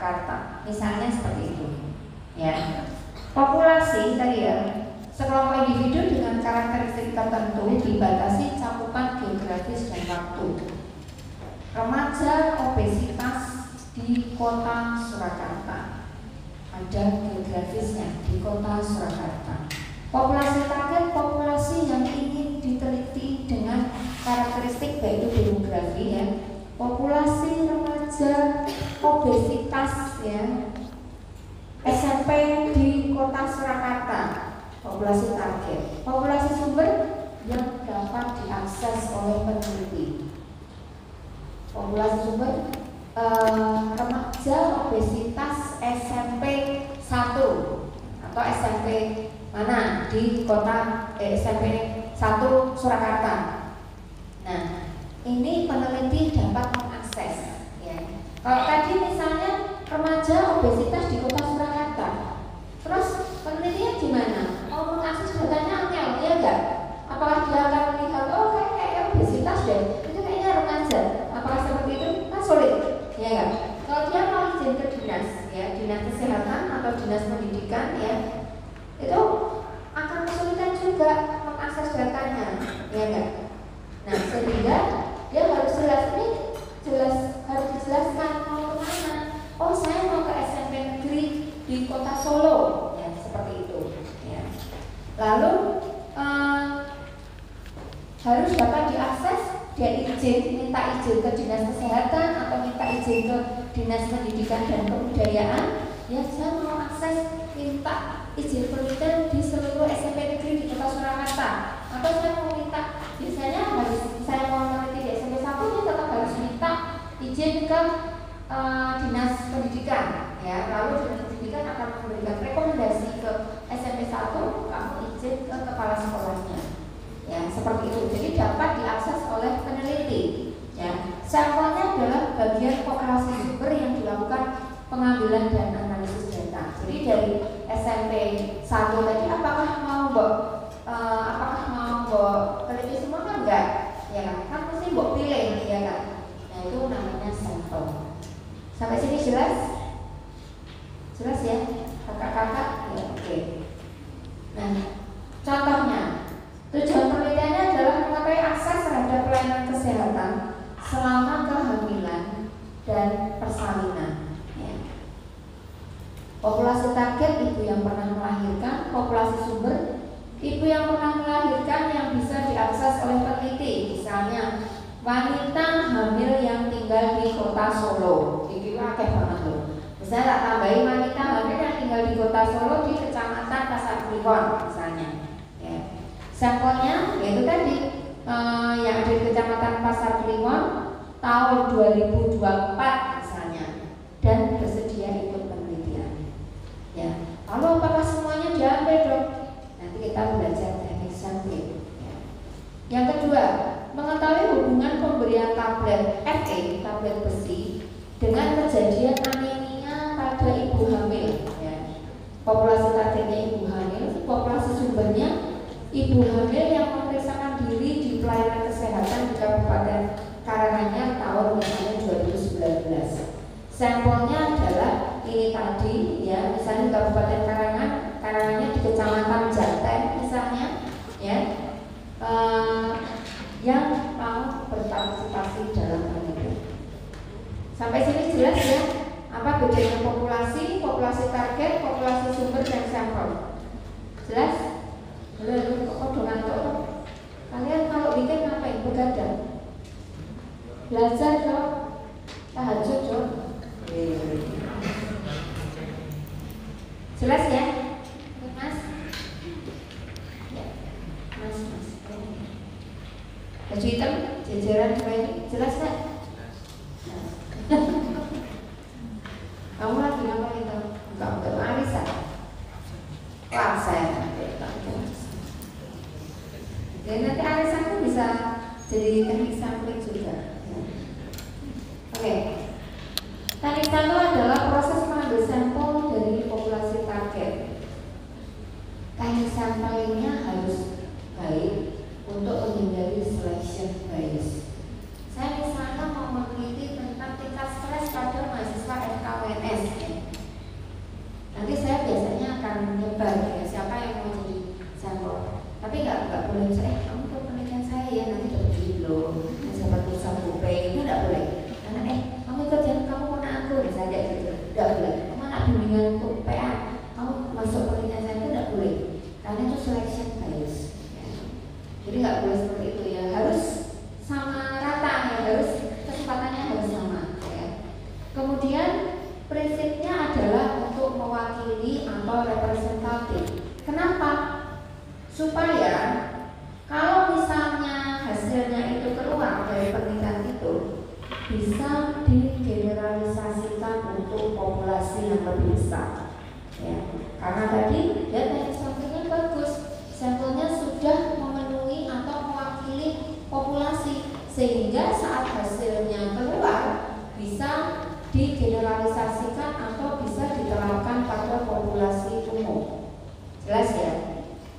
Surakarta. Misalnya seperti itu. Ya. Populasi tadi ya, sekelompok individu dengan karakteristik tertentu dibatasi cakupan geografis dan waktu. Remaja obesitas di kota Surakarta, ada geografisnya di kota Surakarta. Populasi target, populasi yang ingin diteliti dengan karakteristik baik itu demografi ya, populasi remaja obesitas ya, SMP di kota Surakarta, populasi target. Populasi sumber yang dapat diakses oleh peneliti. Populasi sumber remaja obesitas SMP 1 atau SMP mana di kota SMP 1 Surakarta. Nah, ini peneliti dapat mengakses ya. Kalau tadi misalnya remaja obesitas di kota Surakarta, terus penelitinya gimana? Mau mengakses datanya angel, ya enggak? Apakah dia akan melihat, oh kayak obesitas deh, itu kayaknya remaja? Apakah seperti itu? Kan sulit, ya enggak? Kalau dia mau izin ke dinas, ya dinas kesehatan atau dinas pendidikan, ya itu akan kesulitan juga mengakses datanya, ya enggak? Nah, sehingga dia harus harus dijelaskan mau kemana. Oh, saya mau ke SMP negeri di kota Solo, ya seperti itu. Ya. Lalu harus dapat diakses, dia minta izin ke dinas kesehatan atau minta izin ke dinas pendidikan dan kebudayaan. Ya, saya mau akses, minta izin penelitian di seluruh SMP negeri di kota Surakarta. Atau saya mau minta, biasanya harus saya mau meneliti di SMP 1, dia tetap harus minta izin ke dinas pendidikan, ya. Lalu dinas pendidikan akan memberikan rekomendasi ke SMP 1, kamu izin ke kepala sekolahnya, ya seperti itu. Jadi dapat diakses oleh peneliti, ya. Sampelnya adalah bagian populasi sumber yang dilakukan pengambilan dan analisis data. Jadi dari SMP 1 tadi apakah mau teliti semua kan enggak, ya kan mesti mbok pilih, ya kan. Nah itu namanya sampel. Sampai sini jelas? Jelas ya, kakak-kakak? Ya, oke. Nah, contohnya, tujuan penelitiannya adalah mengetahui akses terhadap pelayanan kesehatan selama kehamilan dan persalinan. Ya. Populasi target ibu yang pernah melahirkan, populasi sumber ibu yang pernah melahirkan yang bisa diakses oleh peneliti, misalnya wanita hamil yang tinggal di kota Solo, itu akeh banget loh. Misalnya tak tambahin wanita hamil yang tinggal di kota Solo di kecamatan Pasar Kliwon misalnya. Ya. Sampelnya yaitu tadi yang ada di kecamatan Pasar Kliwon tahun 2024 misalnya, dan bersedia ikut penelitian. Ya. Lalu apakah semuanya diambil dok? Nanti kita belajar teknik sampling. Ya. Yang kedua, mengetahui hubungan pemberian tablet Fe, tablet besi, dengan kejadian anemia pada ibu hamil. Ya. Populasi targetnya ibu hamil, populasi sumbernya ibu hamil yang memeriksakan diri di pelayanan kesehatan di Kabupaten Karanganyar tahun misalnya 2019. Sampelnya adalah ini tadi, ya misalnya Kabupaten Karanganyar di Kecamatan Jaten misalnya, ya. Yang mau berpartisipasi dalam penelitian. Sampai sini jelas ya, apa bedanya populasi, populasi target, populasi sumber dan sampel. Jelas? Belum kok ngantuk. Kalian kalau bikin ngapain? Begadang. Belajar dong. Tahajud dong. Jelas ya? Mas? Ya. Mas. Baju hitam, jajaran ini jelas kan? Kamu lagi ngapain itu? Enggak arisan. Wah saya dan nanti arisan itu bisa jadi teknik sampling juga. Oke. Teknik sampel adalah proses mengambil sampel dari populasi target. Teknik sampelnya harus baik untuk menghindari selection bias. Saya misalnya mau meneliti tentang tingkat stres pada mahasiswa FKWNS, nanti dapat duit loh, dapat pulsa GoPay, itu tidak boleh. Karena kamu ikut ya, kamu kena aku, misalnya gitu, tidak boleh. Kamu anak bimbingan PA, kamu masuk penelitian saya itu tidak boleh, karena itu selection bias. Ya. Jadi nggak boleh seperti itu ya, harus sama rata ya, harus kesempatannya harus sama. Ya. Kemudian prinsipnya adalah untuk mewakili atau representatif. Kenapa? Supaya kalau misalnya hasilnya itu keluar dari penelitian itu bisa digeneralisasikan untuk populasi yang lebih besar. Ya, karena tadi data sampelnya bagus, sampelnya sudah memenuhi atau mewakili populasi, sehingga saat hasilnya keluar bisa digeneralisasikan atau bisa diterapkan pada populasi umum. Jelas ya?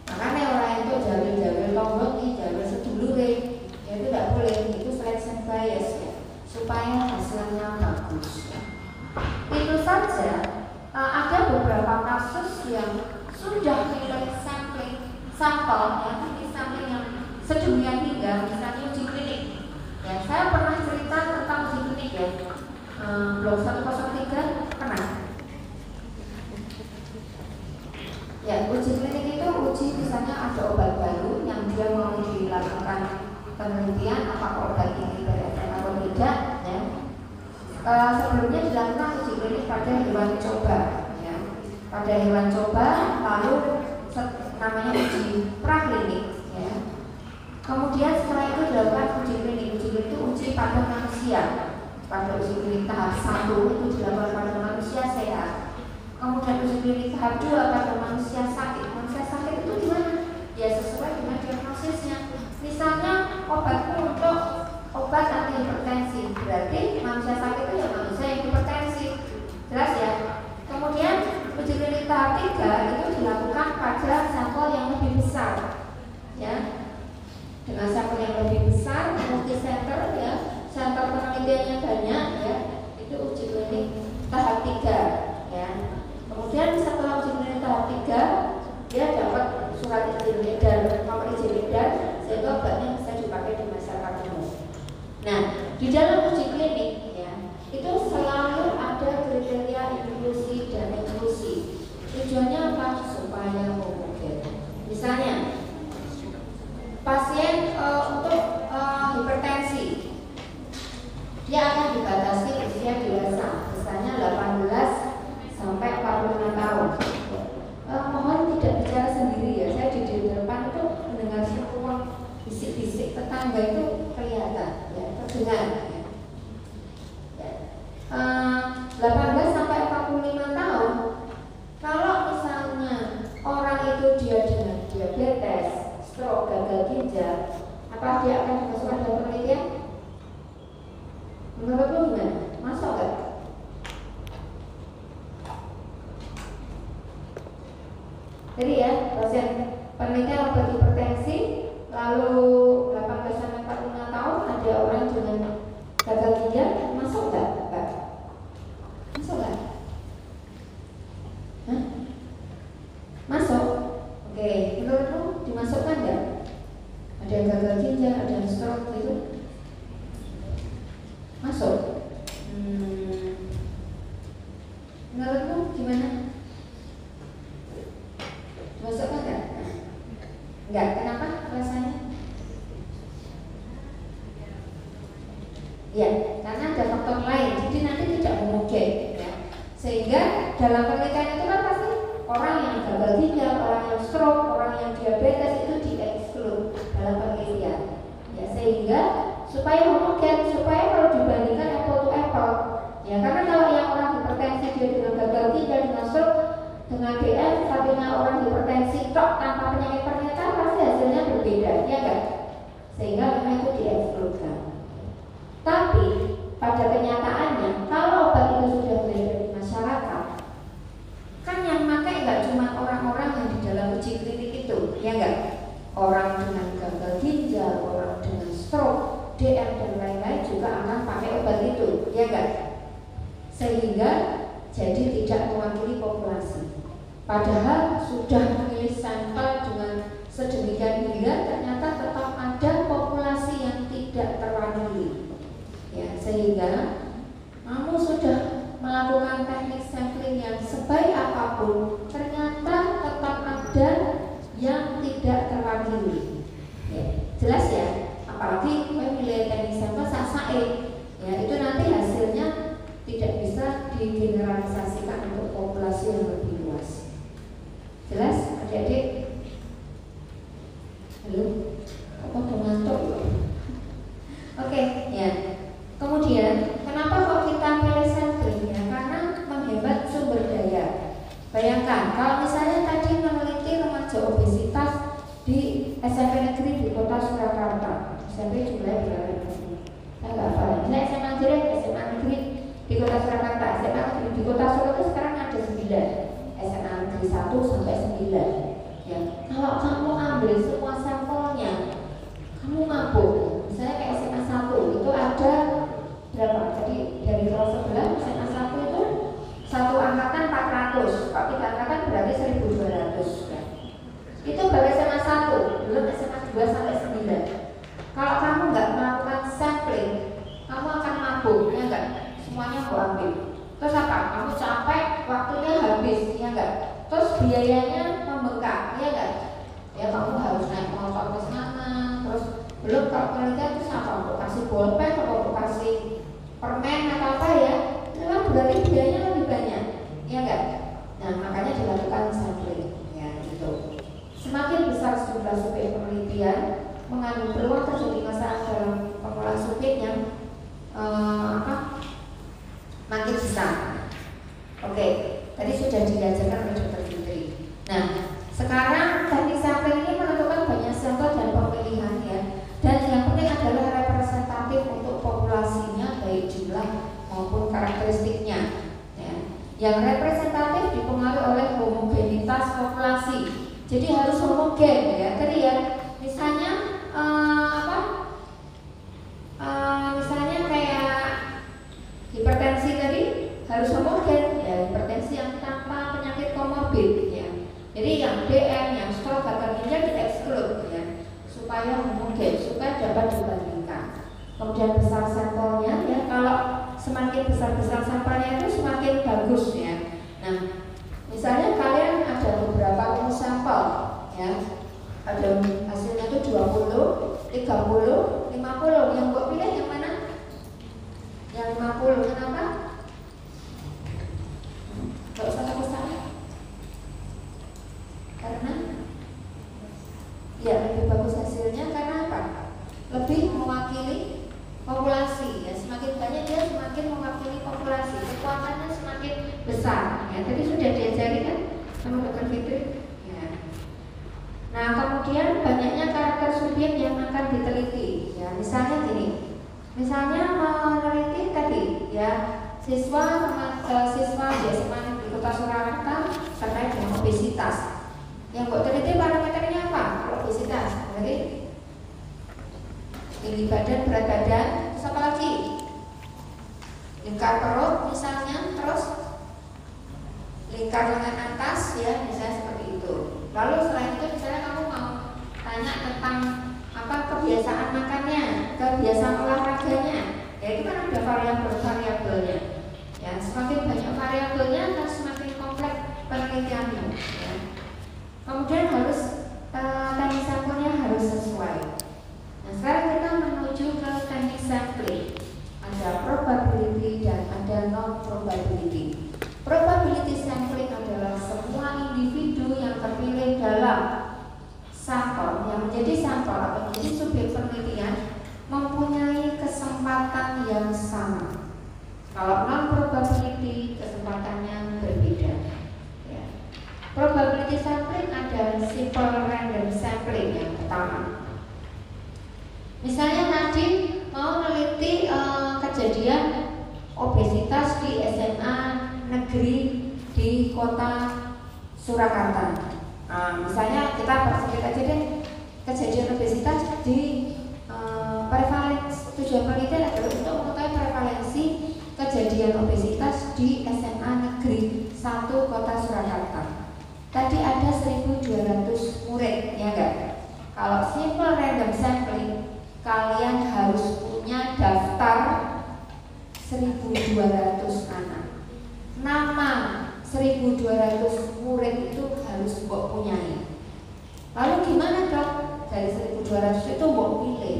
Makanya orang itu jalur-jalur tombol nih, jalur sedulure, ya itu tidak boleh, itu selection bias ya, supaya hasilnya bagus. Itu saja. Ada beberapa kasus yang sudah nilai sampel ya, ini sampel yang sedemikian hingga misalnya uji klinik. Ya, saya pernah cerita tentang uji klinik ya, blok 103 pernah. Ya, uji klinik itu uji misalnya ada obat baru yang dia mau dilakukan penelitian apakah obat ini berefek atau tidak. Ya. Sebelumnya dilakukan uji klinik pada hewan coba. Ya. Pada hewan coba, lalu namanya uji praklinik. Ya. Kemudian setelah itu dilakukan uji klinik. Uji klinik itu uji pada manusia. Pada uji klinik tahap 1 itu dilakukan pada manusia sehat. Kemudian uji klinik tahap 2 pada manusia sakit. Manusia sakit itu gimana? Ya sesuai dengan diagnosisnya. Misalnya obatku untuk obat anti hipertensi, berarti manusia sakit itu ya manusia yang hipertensi. Jelas ya? Kemudian uji klinik tahap 3 itu dilakukan pada sampel yang lebih besar. Ya. Dengan sampel yang lebih besar, multi center ya, center penelitiannya banyak ya. Itu uji klinik tahap 3 ya. Kemudian setelah uji klinik tahap 3 dia dapat surat izin edar, nomor izin edar, sehingga obatnya bisa dipakai di masyarakat umum. Nah, di dalam uji klinik ya, itu selalu ada kriteria inklusi dan eksklusi. Tujuannya apa? Supaya homogen. Misalnya pasien untuk hipertensi, dia akan dibatasi usia dewasa, misalnya 18 sampai 45 tahun. Mohon tidak bicara sendiri ya, saya di depan itu mendengar semua bisik-bisik tetangga itu kelihatan ya, terdengar ya. 18 sampai 45 tahun, kalau misalnya orang itu dia dengan diabetes, stroke, gagal ginjal, apa dia akan dimasukkan dalam penelitian? Menurutmu gimana? Masuk nggak? Jadi ya, pasien penelitian obat hipertensi, lalu 18 sampai 45 tahun ada orang dengan gagal ginjal, masuk nggak? Masuk nggak? Hah? Masuk? Oke, menurutmu dimasukkan nggak? Ada yang gagal ginjal, ada yang stroke gitu? Masuk? Menurutmu gimana? Masukkan nggak? Enggak, kenapa rasanya? Ya, karena ada faktor lain, jadi nanti tidak homogen ya. Sehingga dalam penelitian itu kan pasti orang yang gagal ginjal, orang yang stroke, orang yang diabetes itu di-exclude dalam penelitian ya, sehingga supaya homogen, supaya kalau dibandingkan apple to apple ya, karena kalau yang orang hipertensi dia dengan gagal ginjal, dengan stroke, dengan DM, satunya orang hipertensi tok tanpa penyakit penyerta, pasti hasilnya berbeda, ya kan? Sehingga memang itu diekskluskan. Tapi pada kenyataannya, kalau obat itu sudah beredar di masyarakat, kan yang pakai nggak cuma orang-orang yang di dalam uji klinik itu, ya nggak? Orang dengan gagal ginjal, orang dengan stroke, DM dan lain-lain juga akan pakai obat itu, ya nggak? Sehingga jadi tidak mewakili populasi. Padahal sudah memilih sampel dengan sedemikian hingga ternyata tetap ada populasi sebagai teknik sampel sasae. Ya, itu nanti hasilnya tidak bisa digeneralisasikan untuk populasi yang lebih luas. Jelas, adik-adik? Halo? Apa udah ngantuk? Oke, ya. Kemudian, kenapa kok kita pilih sampling? Ya, karena menghemat sumber daya. Bayangkan, kalau misalnya tadi meneliti remaja obesitas di SMP negeri di kota Surakarta, SMP jumlahnya berapa? Saya nggak tahu. Misalnya SMA negeri di kota Surakarta, SMA negeri di kota Surakarta sekarang ada 9, SMA negeri 1 sampai 9. Ya, kalau kamu ambil semua sampelnya, kamu mabuk. Misalnya kayak SMA 1 itu ada berapa? Jadi dari kelas 11 SMA 1 itu satu angkatan 400, kalau 3 angkatan berarti 1200 ya. Itu baru SMA 1, belum SMA 2 sampai 9. Kalau kamu nggak melakukan sampling, kamu akan mabuk, ya enggak? Semuanya mau ambil. Terus apa? Kamu capek, waktunya habis, ya enggak? Terus biayanya membengkak, ya enggak? Ya kamu harus naik motor ke sana, terus belum kalau penelitian itu apa? Untuk kasih bolpen atau untuk kasih permen atau apa ya? Itu kan berarti biayanya lebih banyak, ya enggak? Nah makanya dilakukan sampling, ya gitu. Semakin besar jumlah subjek penelitian, mengandung peluang terjadi masalah dalam pengolahan subjek yang makin besar. Oke, tadi sudah diajarkan oleh Dr. Fitri. Nah, sekarang teknik sampling ini menentukan banyak sampel dan pemilihan ya. Dan yang penting adalah representatif untuk populasinya baik jumlah maupun karakteristiknya. Ya. Yang representatif dipengaruhi oleh homogenitas populasi. Jadi harus homogen ya. Tadi ya, misalnya misalnya kayak hipertensi tadi harus homogen ya, hipertensi yang tanpa penyakit komorbid ya. Jadi yang DM, yang stroke, gagal ginjal di exclude ya, supaya homogen, supaya dapat dibandingkan. Kemudian besar sampelnya ya, kalau semakin besar sampelnya itu semakin bagus ya. Nah, misalnya kalian ada beberapa rumus sampel ya, ada hasilnya itu 20, 30, 50. Yang gue pilih yang mana? Yang 50. Kenapa? Gak usah takut salah. Karena ya lebih bagus hasilnya karena apa? Lebih mewakili populasi ya. Semakin banyak dia semakin mewakili populasi, kekuatannya semakin besar ya. Tadi sudah diajari kan sama Dr. Fitri ya. Nah kemudian banyaknya karakter subjek yang akan diteliti ya. Misalnya gini, misalnya meneliti tadi ya, siswa di SMA di kota Surakarta terkait dengan obesitas. Yang kok teliti parameternya apa? Obesitas, berarti tinggi badan, berat badan, terus apa lagi? Lingkar perut misalnya, terus lingkar lengan atas ya, misalnya seperti itu. Lalu selain itu misalnya kamu mau tanya tentang apa kebiasaan makannya, kebiasaan olahraganya, ya itu kan ada variabelnya. Ya, semakin banyak variabelnya, akan semakin kompleks penelitiannya. Ya. Kemudian harus teknik sampelnya harus sesuai. Nah, sekarang kita menuju ke teknik sampling. Ada probability dan ada non probability. Probability sampling adalah semua individu yang terpilih dalam sampel yang menjadi sampel atau menjadi subjek penelitian mempunyai kesempatan yang sama. Kalau non probability kesempatannya berbeda. Ya. Probability sampling ada simple random sampling yang pertama. Misalnya tadi mau meneliti kejadian obesitas di SMA negeri di kota Surakarta. Misalnya kita persingkat aja deh, kejadian obesitas di prevalensi. Tujuan penelitian adalah untuk mengetahui prevalensi kejadian obesitas di SMA negeri 1 kota Surakarta. Tadi ada 1.200 murid, ya enggak? Kalau simple random sampling, kalian harus punya daftar 1.200 anak. Nama 1.200 murid itu harus mbok punyai. Lalu gimana dok? Dari 1.200 itu mbok pilih.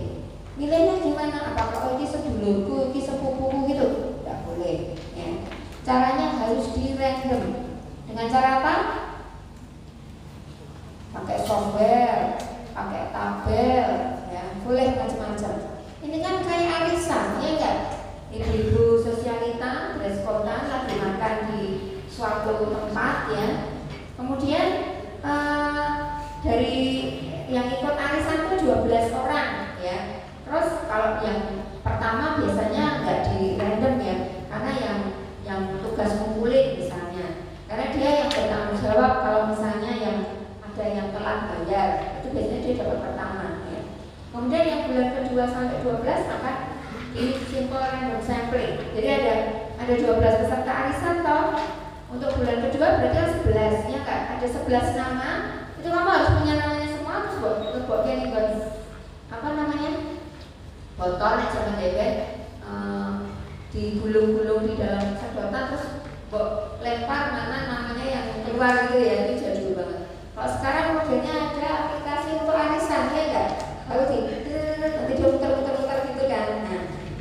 Milihnya gimana? oh ini sedulurku, ini sepupuku gitu, tidak boleh. Ya. Caranya harus di random. Dengan cara apa? Pakai software, pakai tabel, ya boleh macam-macam. Ini kan kayak arisan, ya enggak? Ibu-ibu sosialita, dress code-an lagi makan di suatu tempat, ya. Kemudian dari yang ikut arisan itu 12 orang, ya. Terus kalau yang pertama biasanya nggak di random ya, karena yang tugas ngumpulin misalnya, karena dia yang bertanggung jawab kalau misalnya yang ada yang telat bayar, itu biasanya dia dapat pertama, ya. Kemudian yang bulan kedua sampai 12 akan di simple random sampling. Jadi ada 12 peserta arisan toh. Untuk bulan kedua berarti ada 11, ya kan? Ada 11 nama. Itu kamu harus punya namanya semua, terus buat dia apa namanya? Botol yang sama debet digulung-gulung di dalam sedotan, terus lempar mana namanya yang keluar gitu ya, itu jadul banget. Kalau sekarang modelnya ada aplikasi untuk arisan, ya enggak? Lalu nanti dia muter-muter gitu kan.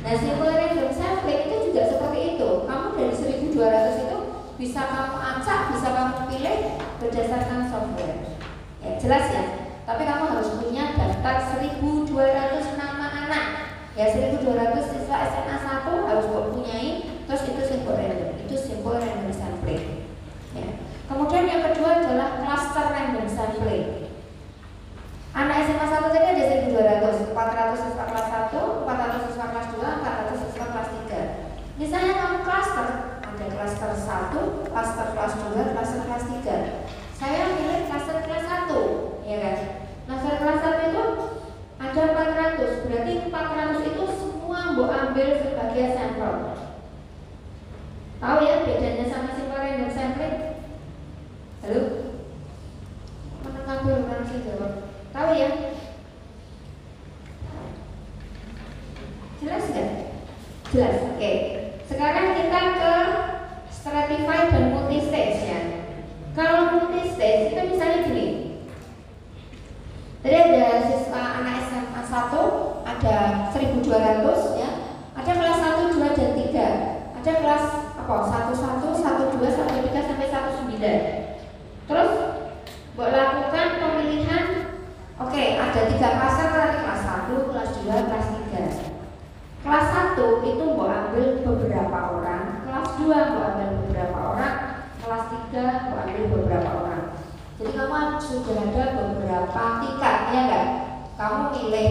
Nah simple random sampling itu juga seperti itu. Kamu dari 1.200 itu bisa kamu acak, bisa kamu pilih berdasarkan software. Ya, jelas ya. Tapi kamu harus punya daftar 1.200 nama anak. Ya 1.200 siswa SMA 1 harus punyai. Terus itu simple random. Itu simple random sampling. Ya. Kemudian yang kedua adalah cluster random sampling. Anak SMA 1 tadi ada 1.200, 400 siswa kelas 1, 400 siswa kelas 2, 400 siswa kelas 3. Misalnya kamu cluster, ada cluster 1, cluster kelas 2, cluster kelas 3. Saya pilih cluster kelas 1, ya kan? Cluster kelas 1 itu ada 400, berarti 400 itu semua mau ambil sebagai sampel. Tahu ya bedanya sama simple random sampling? Halo? Mana kabel orang sih jawab? Tahu ya? Jelas nggak? Jelas, oke. Sekarang kita ke stratified dan multi-stage ya. Kalau multi-stage itu misalnya gini. Jadi ada siswa anak SMA 1, ada 1.200 ya. Ada kelas 1, 2, dan 3. Ada kelas apa? 11, 12, 13 sampai 19. Terus buat lakukan pemilihan. Oke, ada 3 klaster tadi, kelas 1, kelas 2, kelas 3. Kelas 1 itu mau ambil beberapa orang, kelas 2 mau ambil beberapa orang, kelas 3 mau ambil beberapa orang. Jadi kamu sudah ada beberapa tingkat, ya enggak? Kamu pilih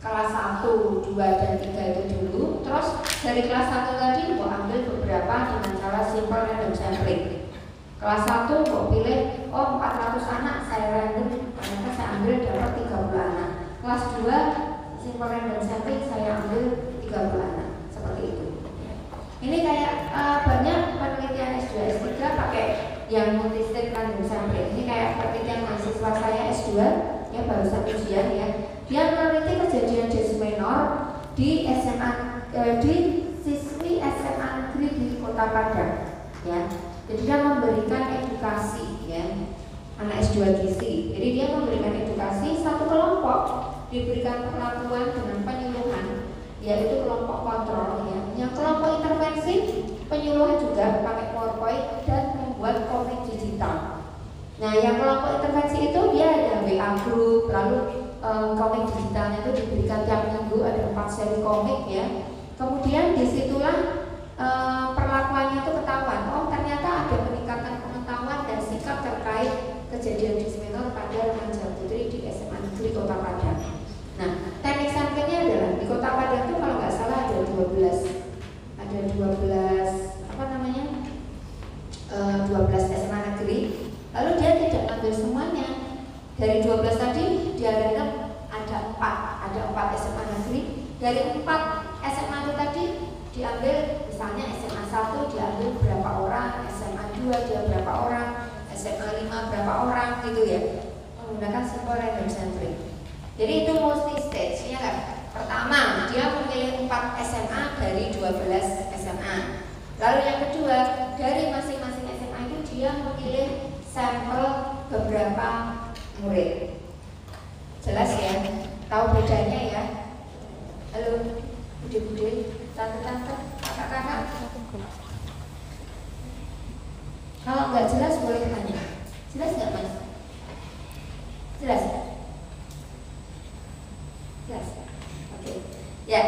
kelas 1, 2, dan 3 itu dulu. Terus dari kelas 1 tadi mau ambil beberapa dengan cara simple random sampling. Kelas 1 mau pilih, oh 400 anak saya random, ternyata saya ambil dapat 30 anak. Kelas 2 simple random sampling saya ambil 30 anak, seperti itu. Ini kayak banyak penelitian S2, S3 pakai yang multi-stage random sampling. Ini kayak penelitian mahasiswa saya S2, ya barusan ujian ya. Dia meneliti kejadian Jazz Minor di SMA, di siswi SMA negeri di Kota Padang, ya. Jadi dia memberikan edukasi, ya, anak S2 gizi. Jadi dia memberikan edukasi satu kelompok diberikan perlakuan dengan penyuluhan, yaitu kelompok kontrol, ya. Yang kelompok intervensi penyuluhan juga pakai PowerPoint dan membuat komik digital. Nah, yang kelompok intervensi itu dia ada WA group, lalu komik digitalnya itu diberikan tiap minggu, ada 4 seri komik, ya. Kemudian disitulah perlakuannya itu ketahuan. Oh, ternyata ada peningkatan pengetahuan dan sikap terkait kejadian Jazz Minor pada remaja putri di SMA Negeri Kota Padang. Nah, teknik samplingnya adalah di Kota Padang itu kalau nggak salah ada 12 apa namanya 12 SMA negeri. Lalu dia tidak ambil semuanya. Dari 12 tadi dia random ada 4 SMA negeri. Dari 4 SMA itu tadi diambil, misalnya SMA 1 diambil berapa orang, SMA 2 dia berapa orang, SMA 5 berapa orang, gitu ya, menggunakan simple random sampling. Jadi itu multi stage, ya kan? Pertama, dia memilih 4 SMA dari 12 SMA. Lalu yang kedua, dari masing-masing SMA itu dia memilih sampel beberapa murid. Jelas ya? Tahu bedanya ya? Halo? bude-bude, tante-tante, kakak-kakak. Kalau nggak jelas boleh tanya. Jelas nggak Mas? Jelas? Jelas. Oke. Ya.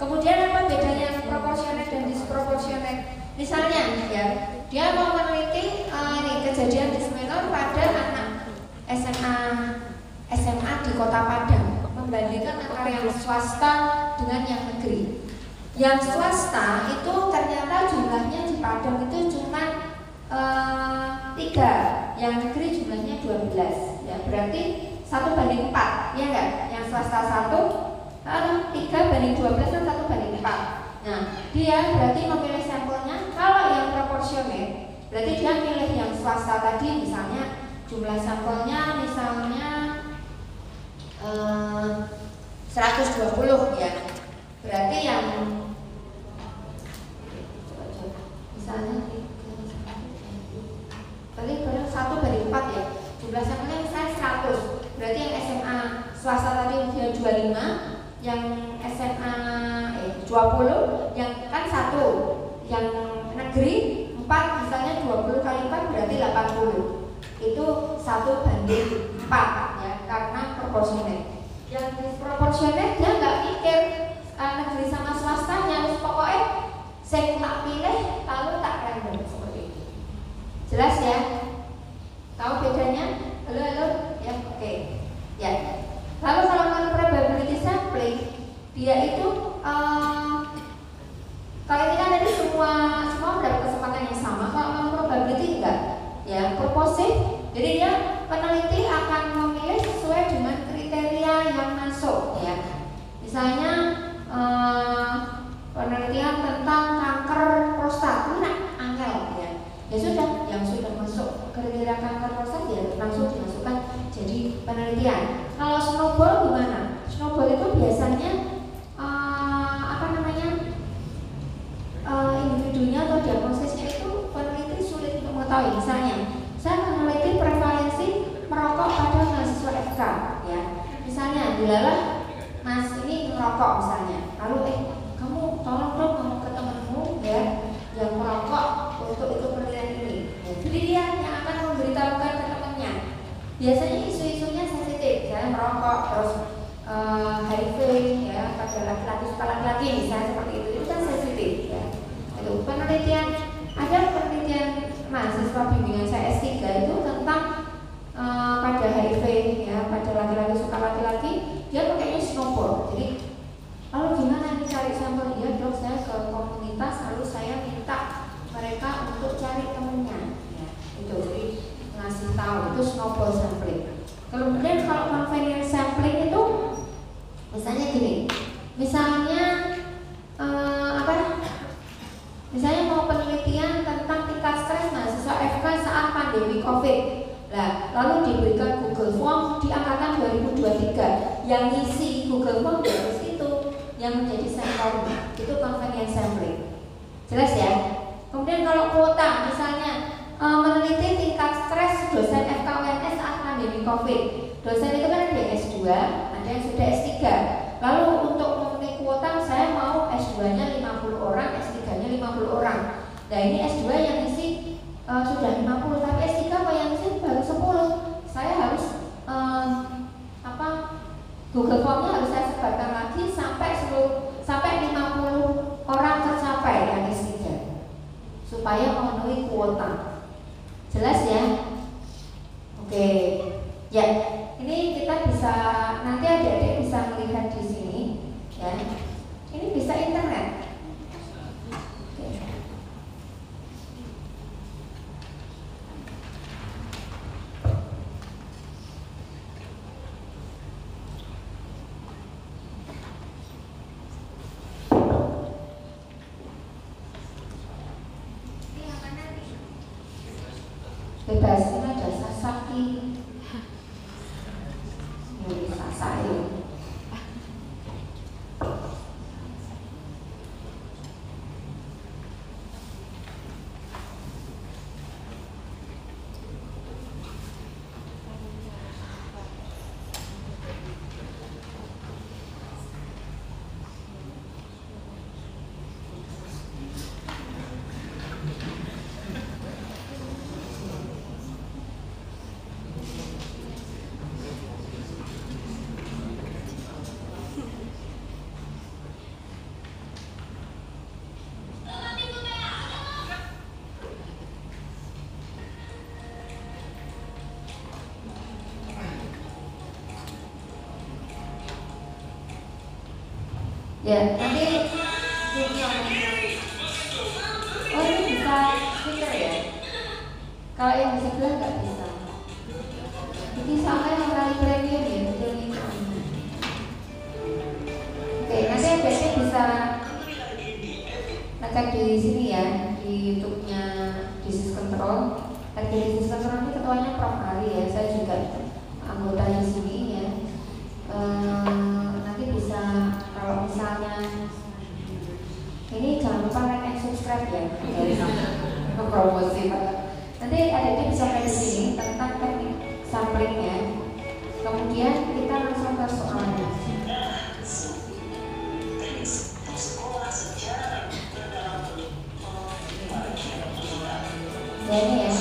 Kemudian apa bedanya proporsionate dan disproportionate? Misalnya ya, dia mau meneliti ini kejadian dismenor pada anak SMA di Kota Padang, membandingkan antara yang swasta dengan yang negeri. Yang swasta itu ternyata jumlahnya di Padang itu cuma 3, yang negeri jumlahnya 12. Ya, berarti 1:4, ya enggak? Yang swasta 1, 3:12 kan 1:4. Nah, dia berarti memilih sampelnya. Kalau yang proporsionate, berarti dia milih yang swasta tadi, misalnya jumlah sampelnya misalnya 120 ya. Berarti yang misalnya berarti 1:4 ya. Jumlah sampelnya misalnya 100. Berarti yang SMA swasta tadi dia 25, yang SMA 20, yang kan 1, yang negeri 4, misalnya 20 kali 4 berarti 80. Itu 1:4 ya, karena proporsionate. Yang disproportionate dia nggak mikir negeri sama swastanya, terus pokoknya saya tak pilih lalu tak random seperti itu. Jelas ya? Tahu bedanya? Halo ya, oke. Ya. Lalu kalau probability sampling, dia itu kalau ini kan tadi semua mendapat kesempatan yang sama. Kalau probability enggak, ya purposive. Jadi dia peneliti akan memilih sesuai dengan kriteria yang masuk, ya. Misalnya penelitian tentang kanker prostat, angel, ya. Ya sudah, yang sudah masuk kriteria kanker prostat ya langsung dimasukkan jadi penelitian. Kalau snowball gimana? Snowball itu biasanya individunya atau diagnosisnya itu peneliti sulit untuk mengetahui. Misalnya, saya meneliti prevalensi merokok pada mahasiswa FK, ya. Misalnya, dilalah Mas ini merokok misalnya, lalu kamu tolong dong ngomong ke temanmu ya yang merokok untuk ikut penelitian ini. Jadi dia yang akan memberitahukan ke temannya. Biasanya isu-isunya sensitif, saya merokok terus HIV ya pada laki-laki suka laki-laki misalnya seperti itu kan sensitif ya. Itu penelitian, ada penelitian mahasiswa bimbingan saya S3 itu tentang pada HIV ya, pada laki-laki suka laki-laki, dia pakainya snowball. Jadi lalu gimana nih cari sampel? Ya dok, saya ke komunitas lalu saya minta mereka untuk cari temennya ya, itu jadi ngasih tahu itu snowball sampling. Kemudian kalau convenience sampling itu misalnya gini, misalnya misalnya mau penelitian tentang tingkat stres mahasiswa FK saat pandemi COVID. Nah, lalu diberikan Google Form di angkatan 2023. Yang ngisi Google Form harus itu yang menjadi sampelnya. Itu convenience sampling. Jelas ya? Kemudian kalau kuota, misalnya meneliti tingkat stres dosen FK UNS saat pandemi COVID. Dosen itu kan ada yang S2, ada yang sudah S3. Lalu untuk memenuhi kuota saya mau S2-nya 50 orang, S3-nya 50 orang. Nah ini S2 yang isi sudah 50, tapi S3 apa yang isi baru 10. Saya harus Google Form-nya harus saya sebarkan lagi sampai 50 orang tercapai yang S3 supaya memenuhi kuota. Jelas ya? Oke. Ya. Ini kita bisa, nanti adik-adik bisa melihat di sini ya. Ini bisa internet. Oke. Bebas, ini ada Sasaki. Ya, nanti oh ini bisa speaker ya? Kalau yang di sebelah nggak bisa. Ini sama yang kali premium ya, betul ini. Oke, nanti adanya bisa ngecek di sini ya, di YouTube-nya Disease Control. Di Disease Control ini ketuanya Prof. Ari ya, saya juga anggota di sini ya. Nanti bisa kalau misalnya ini jangan lupa like and subscribe ya, promosi Pak. Nanti adanya bisa lihat di sini tentang teknik samplingnya. Kemudian kita langsung ke soalnya. Ya ini ya.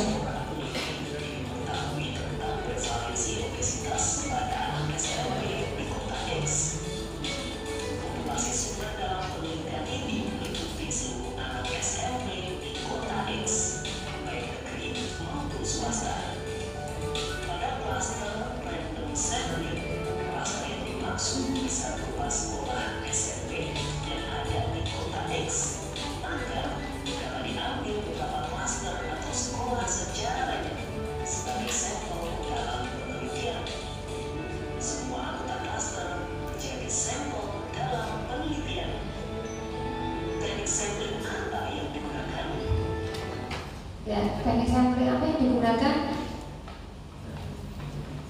Ya, teknik sampling apa yang digunakan?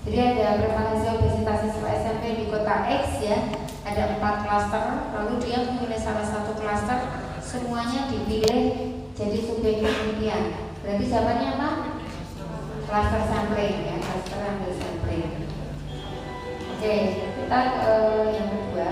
Jadi ada prevalensi obesitas siswa SMP di kota X ya, ada 4 klaster, lalu dia memilih salah satu klaster, semuanya dipilih jadi subjek penelitian. Berarti jawabannya apa? Klaster sampling ya, klaster ambil sampling. Oke, kita yang kedua.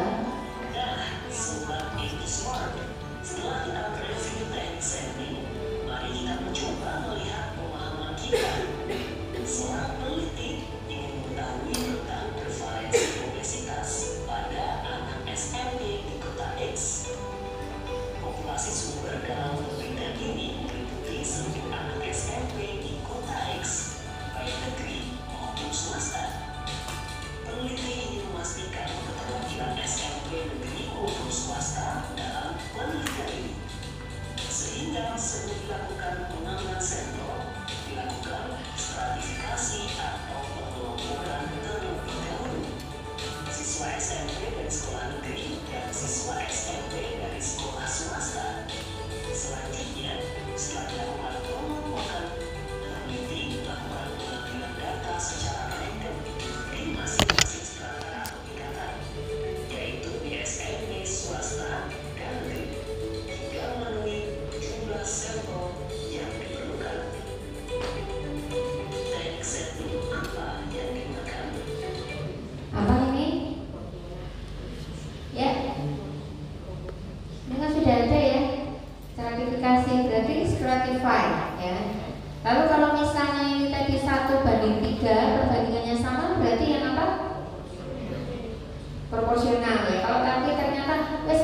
Proporsional ya. Kalau tadi ternyata wes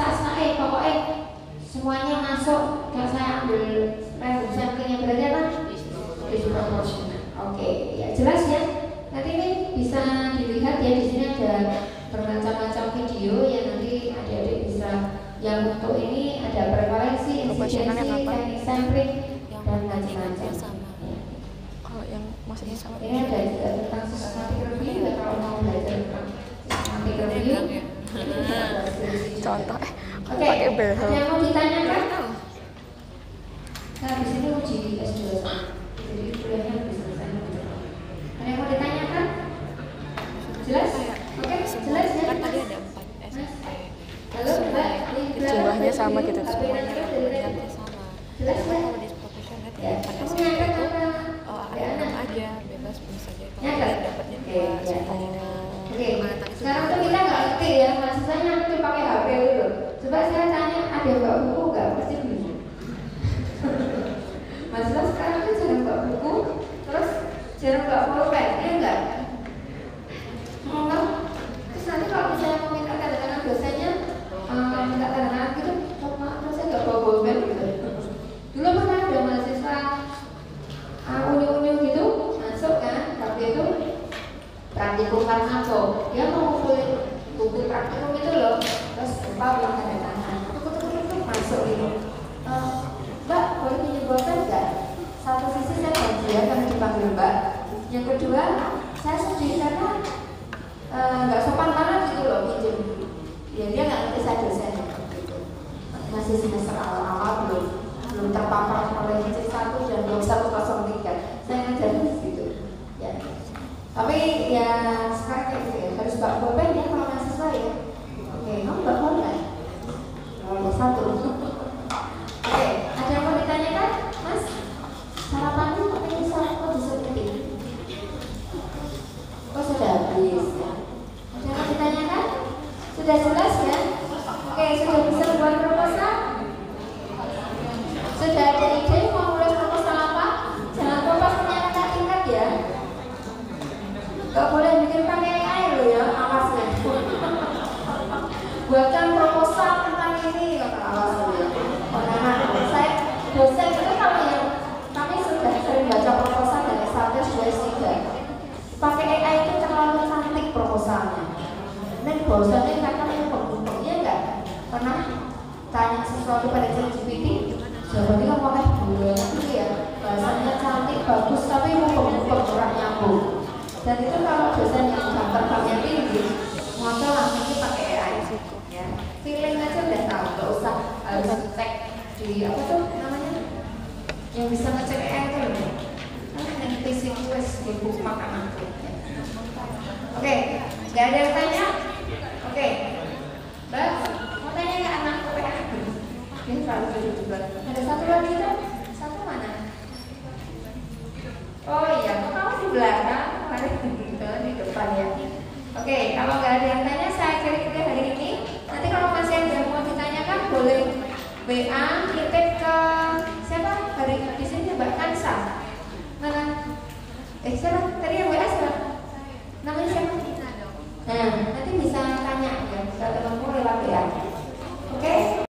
pokoknya semuanya masuk dan saya ambil random samplingnya, berarti apa? Disproporsional. Oke, ya jelas ya. Nanti ini bisa dilihat ya, di sini ada bermacam-macam video yang nanti adik-adik bisa, yang untuk ini ada prevalensi, insidensi, teknik sampling dan macam-macam. Kalau yang maksudnya sama ini ada juga tentang systematic review ya, kalau mau belajar tentang systematic review. Contoh Oke, ada yang mau ditanyakan? Nah, di sini uji S2 jadi kuliahnya lebih selesai. Ada yang mau ditanyakan? Jelas? Oke, jelas ya? Kan tadi ada 4 SMP. Halo, Mbak. Jumlahnya sama gitu, semuanya semuanya sama. Jelas ya? Kalau disproporsionate Ya, 4 kamu SMP nyangka itu apa? ada 6 aja, bebas bisa aja. Kalau Nyangka? kalian dapatnya 2 Oke, sekarang tuh kita nggak ngerti ya, mahasiswanya ngerti pakai HP dulu. Coba saya tanya, ada bawa buku nggak? Pasti belum. Mahasiswa sekarang tuh jarang bawa buku, terus jarang bawa pulpen, ya enggak? Terus nanti kalau misalnya mau minta tanda tangan dosennya, minta tanda tangan gitu, maaf saya nggak bawa pulpen gitu. Dulu pernah ada mahasiswa unyu-unyu gitu masuk kan, waktu itu praktikum farmaso, dia mau ngumpulin buku praktikum itu loh, terus lupa ulang Mbak, boleh menyebutkan nggak? Satu sisi saya bahagia karena dipanggil Mbak. Yang kedua, saya sedih karena nggak sopan banget gitu loh pinjam. Ya dia nggak ngerti saya dosen gitu. Masih semester awal-awal belum terpapar oleh C1 dan blok 103. Saya ngajar gitu. Ya. Tapi ya sekarang kayak gitu ya, harus Mbak Boben ya kalau mahasiswa ya. Oke, kamu Mbak Boben? Nomor 1. Oke, ada yang mau ditanyakan, Mas? Sarapannya pakai sarapan di seperti ini. Oh sudah habis ya. Ada yang mau ditanyakan? Sudah jelas ya? Oke, sudah bisa buat proposal? Sudah ada ide mau mulai proposal apa? Jangan lupa penyataan tingkat ya. Gak boleh bikin pakai AI loh ya, awas ya. Buatkan proposal tentang ini, kata awas loh ya. Saya dosen itu kalau yang kami sudah sering baca proposal dari S1, S2, S3. Pakai AI itu terlalu cantik proposalnya. Dan bosannya karena mumpung-mumpungnya enggak pernah tanya sesuatu pada ChatGPT. Jawabannya kan pakai bulan itu ya, bahasanya cantik, bagus, tapi mumpung-mumpung kurang nyambung. Dan itu kalau dosen yang jam terbangnya tinggi, maka langsung pakai AI. Ya, feeling aja udah tahu, nggak usah harus cek di apa tuh namanya yang bisa ngecek AI itu loh, yang PCQS di buku makanan tuh. Oke, nggak ada yang tanya? Oke, Mbak, mau tanya nggak anak PA? Dia selalu duduk juga. Ada satu lagi tuh, satu mana? Oh iya, kok kamu di belakang? Mari gitu di depan ya. Oke, kalau nggak ada yang tanya, saya kira-kira hari ini. Nanti kalau masih ada yang mau ditanyakan, boleh WA, kirim ke siapa? Hari di sini Mbak Kansa. Mana? Siapa? Tadi yang WA siapa? Namanya siapa? Nah, nanti bisa tanya ya, bisa ketemu lewat WA.